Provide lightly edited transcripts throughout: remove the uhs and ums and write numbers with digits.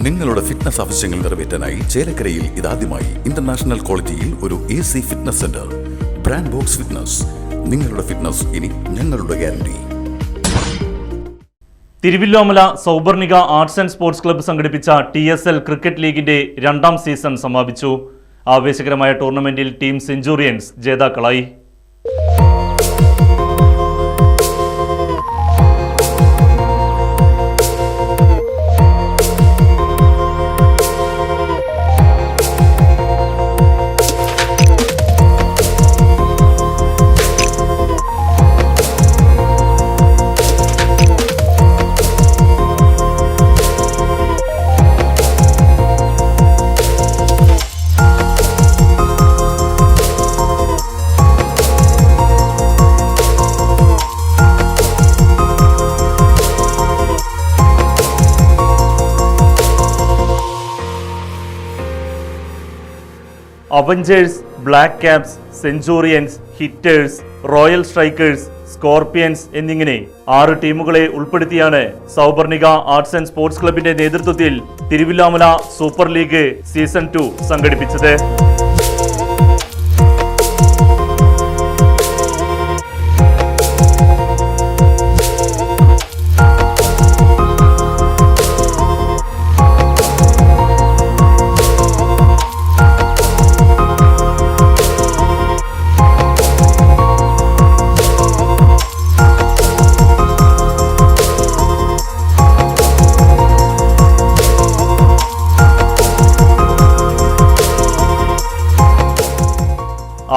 നിങ്ങളുടെ ഫിറ്റ്നസ് ആവശ്യങ്ങൾ നിറവേറ്റാനായി ചേലക്കരയിൽ ഇതാദ്യമായി ഇന്റർനാഷണൽ ക്വാളിറ്റിയിൽ ഒരു AC fitness centre. Brand box fitness. നിങ്ങളുടെ ഫിറ്റ്നസ് ഇനി ഞങ്ങളുടെ guarantee. Thiruvilwamala Sauparnika arts and sports club സംഘടിപ്പിച്ച TSL ക്രിക്കറ്റ് ലീഗിന്റെ 2ാം സീസൺ സമാപിച്ചു. ആവേശകരമായ ടൂർണമെന്റിൽ ടീം സെഞ്ചുറിയൻസ് ജേതാക്കളായി. Avengers, Black Caps, Centurions, Hitters, Royal Strikers, Scorpions എന്നിങ്ങനെ 6 ടീമുകളെ ഉൾപ്പെടുത്തിയാണ് സൗപർണിക ആർട്സ് ആൻഡ് സ്പോർട്സ് ക്ലബിന്റെ നേതൃത്വത്തിൽ തിരുവില്ലോമല സൂപ്പർ ലീഗ് സീസൺ 2 സംഘടിപ്പിച്ചത്.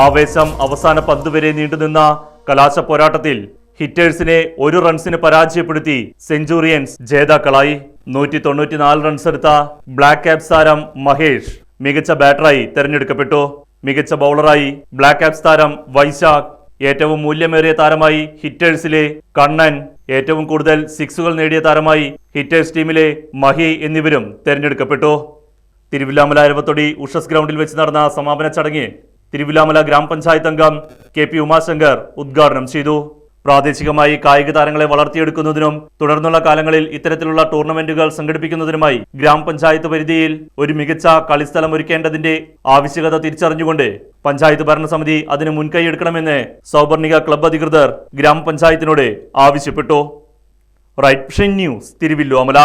ആവേശം അവസാന പന്ത് വരെ നീണ്ടുനിന്ന കലാശ പോരാട്ടത്തിൽ ഹിറ്റേഴ്സിനെ 1 റൺസിന് പരാജയപ്പെടുത്തി സെഞ്ചുറിയൻസ് ജേതാക്കളായി. 194 റൺസ് എടുത്ത ബ്ലാക്ക് ക്യാപ്സ് താരം മഹേഷ് മികച്ച ബാറ്ററായി തെരഞ്ഞെടുക്കപ്പെട്ടു. മികച്ച ബൗളറായി ബ്ലാക്ക് ക്യാപ്സ് താരം വൈശാഖ്, ഏറ്റവും മൂല്യമേറിയ താരമായി ഹിറ്റേഴ്സിലെ കണ്ണൻ, ഏറ്റവും കൂടുതൽ 6കൾ നേടിയ താരമായി ഹിറ്റേഴ്സ് ടീമിലെ മഹി എന്നിവരും തെരഞ്ഞെടുക്കപ്പെട്ടു. തിരുവില്ലാമല അരവത്തൊടി ഉഷസ് ഗ്രൗണ്ടിൽ വെച്ച് നടന്ന സമാപന ചടങ്ങ് തിരുവില്ലാമല ഗ്രാമപഞ്ചായത്ത് അംഗം KP ഉമാശങ്കർ ഉദ്ഘാടനം ചെയ്തു. പ്രാദേശികമായി കായിക താരങ്ങളെ വളർത്തിയെടുക്കുന്നതിനും തുടർന്നുള്ള കാലങ്ങളിൽ ഇത്തരത്തിലുള്ള ടൂർണമെന്റുകൾ സംഘടിപ്പിക്കുന്നതിനുമായി ഗ്രാമപഞ്ചായത്ത് പരിധിയിൽ ഒരു മികച്ച കളിസ്ഥലം ഒരുക്കേണ്ടതിന്റെ ആവശ്യകത തിരിച്ചറിഞ്ഞുകൊണ്ട് പഞ്ചായത്ത് ഭരണസമിതി അതിന് മുൻകൈയെടുക്കണമെന്ന് സൗപർണിക ക്ലബ്ബ് അധികൃതർ ഗ്രാമപഞ്ചായത്തിനോട് ആവശ്യപ്പെട്ടു. Right vision news, Thiruvilwamala.